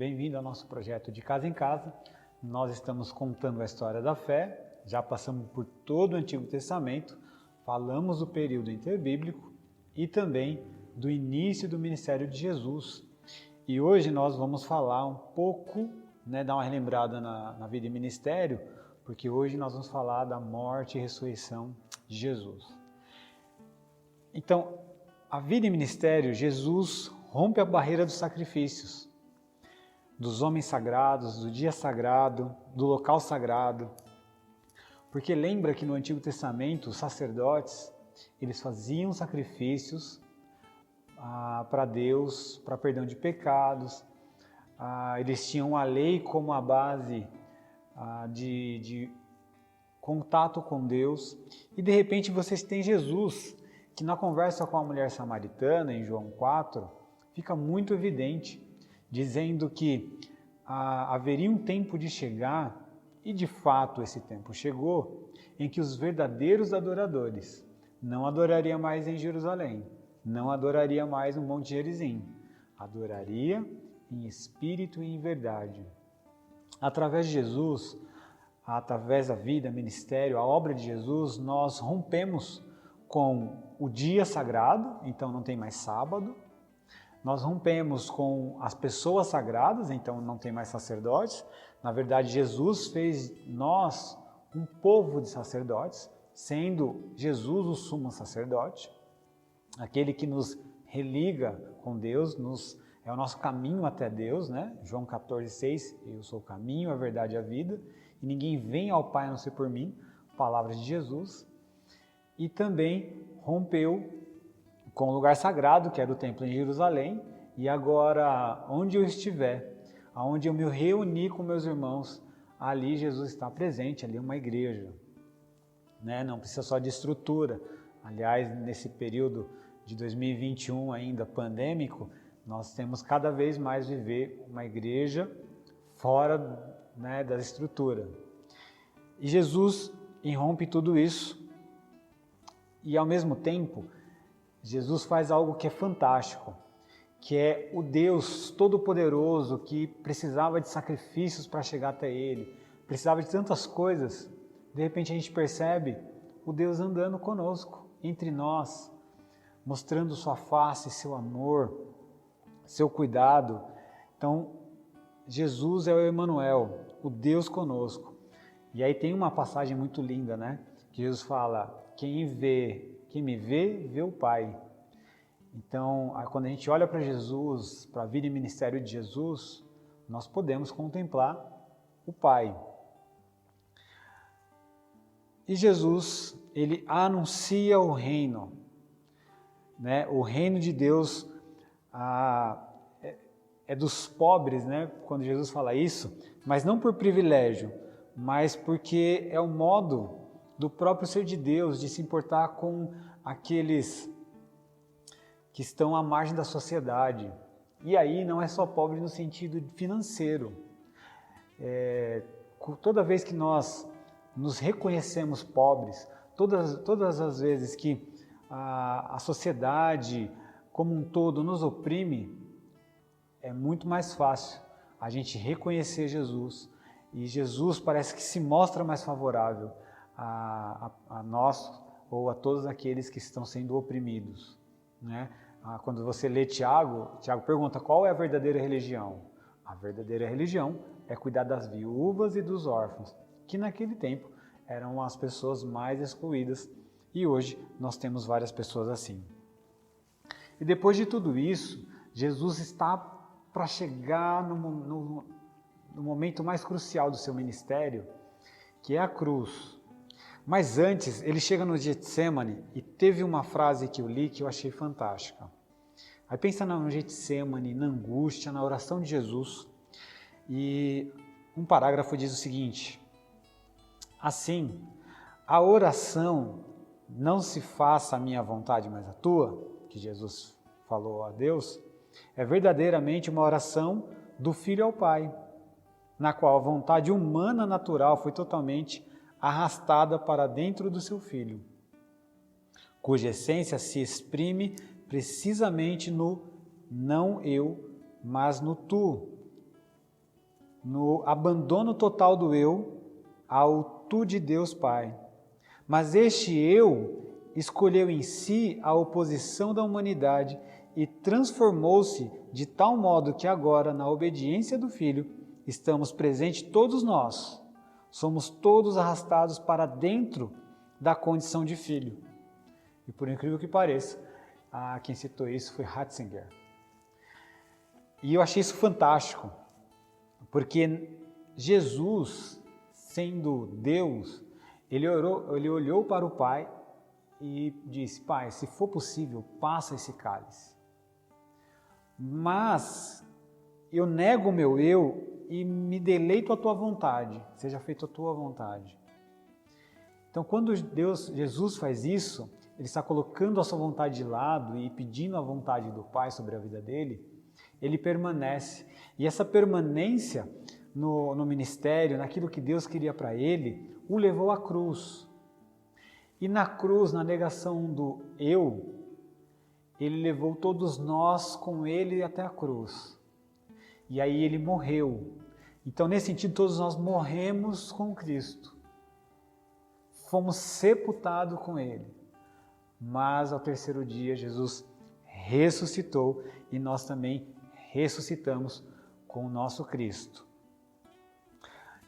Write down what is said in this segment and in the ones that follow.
Bem-vindo ao nosso projeto de Casa em Casa. Nós estamos contando a história da fé, já passamos por todo o Antigo Testamento, falamos do período interbíblico e também do início do ministério de Jesus. E hoje nós vamos falar um pouco, dar uma relembrada na vida e ministério, porque hoje nós vamos falar da morte e ressurreição de Jesus. Então, a vida e ministério, Jesus rompe a barreira dos sacrifícios, dos homens sagrados, do dia sagrado, do local sagrado. Porque lembra que no Antigo Testamento, os sacerdotes, eles faziam sacrifícios para Deus, para perdão de pecados. Eles tinham a lei como a base de contato com Deus. E de repente vocês têm Jesus, que na conversa com a mulher samaritana, em João 4, fica muito evidente, dizendo que haveria um tempo de chegar, e de fato esse tempo chegou, em que os verdadeiros adoradores não adorariam mais em Jerusalém, não adoraria mais no Monte Gerizim, adoraria em espírito e em verdade. Através de Jesus, através da vida, ministério, a obra de Jesus, nós rompemos com o dia sagrado, então não tem mais sábado. Nós rompemos com as pessoas sagradas, então não tem mais sacerdotes. Na verdade, Jesus fez nós um povo de sacerdotes, sendo Jesus o sumo sacerdote, aquele que nos religa com Deus, é o nosso caminho até Deus, João 14,6, eu sou o caminho, a verdade e a vida, e ninguém vem ao Pai a não ser por mim, palavras de Jesus. E também rompeu com o lugar sagrado, que era o templo em Jerusalém, e agora, onde eu estiver, onde eu me reuni com meus irmãos, ali Jesus está presente, ali é uma igreja. Não precisa só de estrutura. Aliás, nesse período de 2021 ainda pandêmico, nós temos cada vez mais viver uma igreja fora da estrutura. E Jesus irrompe tudo isso, e ao mesmo tempo, Jesus faz algo que é fantástico, que é o Deus Todo-Poderoso que precisava de sacrifícios para chegar até Ele, precisava de tantas coisas. De repente a gente percebe o Deus andando conosco, entre nós, mostrando sua face, seu amor, seu cuidado. Então, Jesus é o Emanuel, o Deus conosco. E aí tem uma passagem muito linda, que Jesus fala: quem me vê, vê o Pai. Então, quando a gente olha para Jesus, para a vida e ministério de Jesus, nós podemos contemplar o Pai. E Jesus, ele anuncia o reino, o reino de Deus é dos pobres, quando Jesus fala isso, mas não por privilégio, mas porque é o modo do próprio ser de Deus, de se importar com aqueles que estão à margem da sociedade. E aí não é só pobre no sentido financeiro. Toda vez que nós nos reconhecemos pobres, todas as vezes que a sociedade como um todo nos oprime, é muito mais fácil a gente reconhecer Jesus. E Jesus parece que se mostra mais favorável a nós ou a todos aqueles que estão sendo oprimidos. Quando você lê Tiago pergunta qual é a verdadeira religião. A verdadeira religião é cuidar das viúvas e dos órfãos, que naquele tempo eram as pessoas mais excluídas, e hoje nós temos várias pessoas assim. E depois de tudo isso, Jesus está para chegar no momento mais crucial do seu ministério, que é a cruz. Mas antes, ele chega no Getsemane e teve uma frase que eu li que eu achei fantástica. Aí pensa no Getsemane, na angústia, na oração de Jesus. E um parágrafo diz o seguinte: assim, a oração não se faça a minha vontade, mas a tua, que Jesus falou a Deus, é verdadeiramente uma oração do Filho ao Pai, na qual a vontade humana natural foi totalmente arrastada para dentro do seu Filho, cuja essência se exprime precisamente no não eu, mas no tu. no abandono total do eu ao tu de Deus Pai. Mas este eu escolheu em si a oposição da humanidade e transformou-se de tal modo que agora, na obediência do Filho, estamos presentes todos nós. Somos todos arrastados para dentro da condição de filho. E por incrível que pareça, quem citou isso foi Ratzinger. E eu achei isso fantástico, porque Jesus, sendo Deus, ele olhou para o Pai e disse: Pai, se for possível, passa esse cálice. Mas eu nego o meu eu e me deleito a tua vontade, seja feita a tua vontade. Então, quando Jesus faz isso, ele está colocando a sua vontade de lado e pedindo a vontade do Pai sobre a vida dele, ele permanece. E essa permanência no ministério, naquilo que Deus queria para ele, o levou à cruz. E na cruz, na negação do eu, ele levou todos nós com ele até a cruz. E aí ele morreu. Então, nesse sentido, todos nós morremos com Cristo. Fomos sepultados com ele. Mas ao terceiro dia, Jesus ressuscitou e nós também ressuscitamos com o nosso Cristo.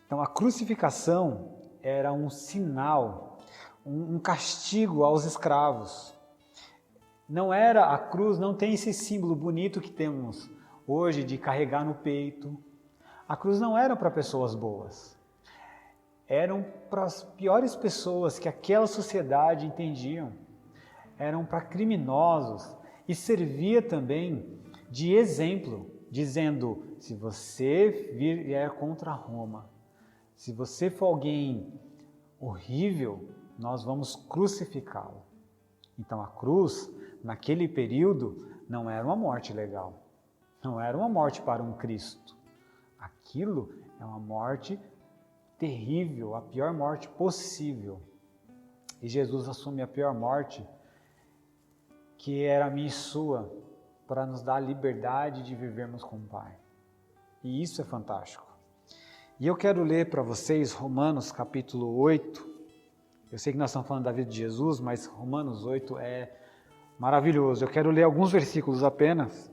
Então, a crucificação era um sinal, um castigo aos escravos. Não era a cruz, não tem esse símbolo bonito que temos hoje de carregar no peito. A cruz não era para pessoas boas. Eram para as piores pessoas que aquela sociedade entendiam. Eram para criminosos e servia também de exemplo, dizendo: se você vier contra Roma, se você for alguém horrível, nós vamos crucificá-lo. Então a cruz, naquele período, não era uma morte legal, não era uma morte para um Cristo. Aquilo é uma morte terrível, a pior morte possível. E Jesus assume a pior morte, que era a minha e sua, para nos dar a liberdade de vivermos com o Pai. E isso é fantástico. E eu quero ler para vocês Romanos capítulo 8. Eu sei que nós estamos falando da vida de Jesus, mas Romanos 8 é maravilhoso. Eu quero ler alguns versículos apenas,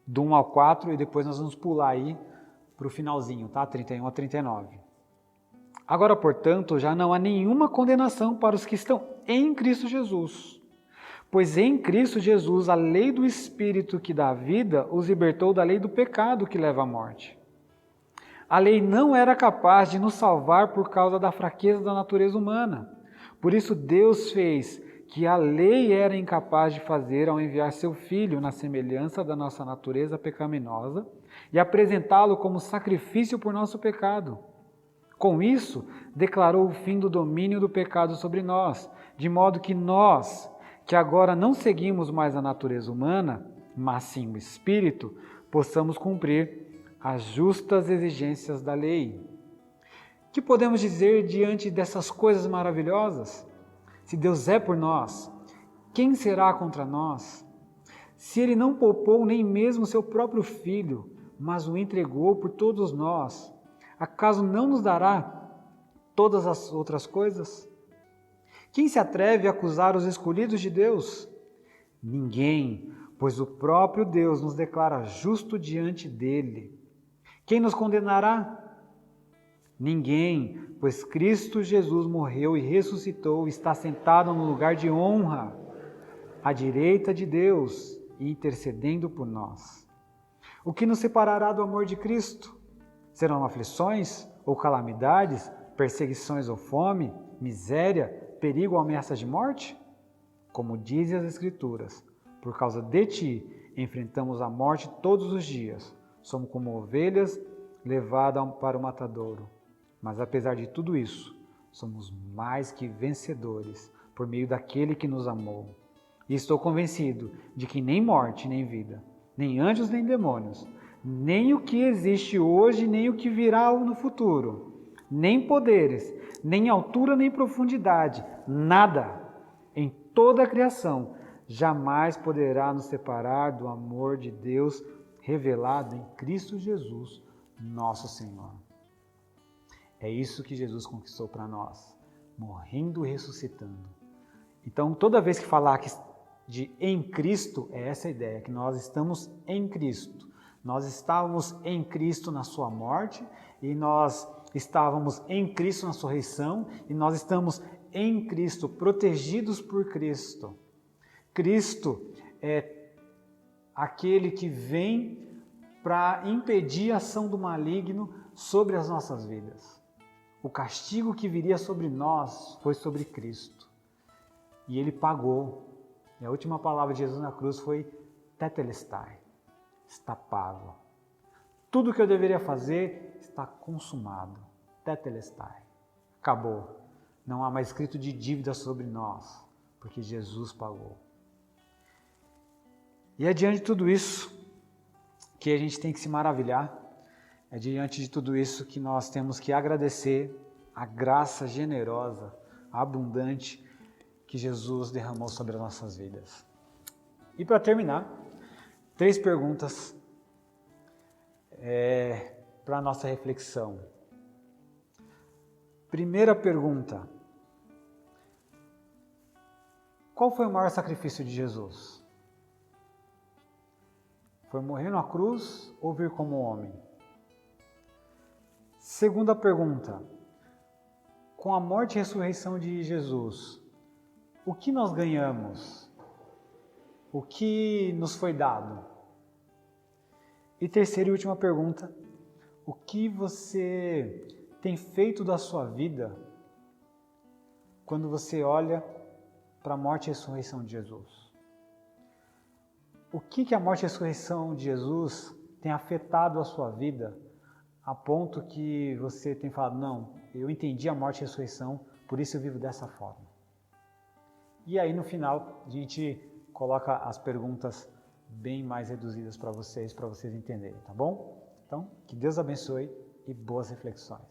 do 1 ao 4, e depois nós vamos pular aí para o finalzinho, tá? 31 a 39. Agora, portanto, já não há nenhuma condenação para os que estão em Cristo Jesus. Pois em Cristo Jesus, a lei do Espírito que dá vida os libertou da lei do pecado que leva à morte. A lei não era capaz de nos salvar por causa da fraqueza da natureza humana. Por isso Deus fez que a lei era incapaz de fazer ao enviar seu Filho na semelhança da nossa natureza pecaminosa e apresentá-lo como sacrifício por nosso pecado. Com isso, declarou o fim do domínio do pecado sobre nós, de modo que nós, que agora não seguimos mais a natureza humana, mas sim o Espírito, possamos cumprir as justas exigências da lei. O que podemos dizer diante dessas coisas maravilhosas? Se Deus é por nós, quem será contra nós? Se Ele não poupou nem mesmo seu próprio Filho, mas o entregou por todos nós, acaso não nos dará todas as outras coisas? Quem se atreve a acusar os escolhidos de Deus? Ninguém, pois o próprio Deus nos declara justo diante dele. Quem nos condenará? Ninguém, pois Cristo Jesus morreu e ressuscitou e está sentado no lugar de honra, à direita de Deus, e intercedendo por nós. O que nos separará do amor de Cristo? Serão aflições ou calamidades, perseguições ou fome, miséria, perigo ou ameaça de morte? Como dizem as Escrituras, por causa de ti enfrentamos a morte todos os dias. Somos como ovelhas levadas para o matadouro. Mas apesar de tudo isso, somos mais que vencedores por meio daquele que nos amou. E estou convencido de que nem morte, nem vida, nem anjos, nem demônios, nem o que existe hoje, nem o que virá no futuro, nem poderes, nem altura, nem profundidade, nada em toda a criação jamais poderá nos separar do amor de Deus revelado em Cristo Jesus, nosso Senhor. É isso que Jesus conquistou para nós, morrendo e ressuscitando. Então, toda vez que falar de em Cristo, é essa a ideia, que nós estamos em Cristo. Nós estávamos em Cristo na sua morte, e nós estávamos em Cristo na sua ressurreição, e nós estamos em Cristo, protegidos por Cristo. Cristo é aquele que vem para impedir a ação do maligno sobre as nossas vidas. O castigo que viria sobre nós foi sobre Cristo. E Ele pagou. E a última palavra de Jesus na cruz foi tetelestai. Está pago. Tudo o que eu deveria fazer está consumado. Tetelestai. Acabou. Não há mais escrito de dívida sobre nós, porque Jesus pagou. E é diante de tudo isso que a gente tem que se maravilhar. É diante de tudo isso que nós temos que agradecer a graça generosa, abundante que Jesus derramou sobre as nossas vidas. E para terminar, 3 perguntas para a nossa reflexão. Primeira pergunta: qual foi o maior sacrifício de Jesus? Foi morrer na cruz ou vir como homem? Segunda pergunta: com a morte e ressurreição de Jesus, o que nós ganhamos? O que nos foi dado? E terceira e última pergunta: o que você tem feito da sua vida quando você olha para a morte e ressurreição de Jesus? O que a morte e ressurreição de Jesus tem afetado a sua vida a ponto que você tem falado, não, eu entendi a morte e a ressurreição, por isso eu vivo dessa forma. E aí no final a gente coloca as perguntas bem mais reduzidas para vocês entenderem, tá bom? Então, que Deus abençoe e boas reflexões.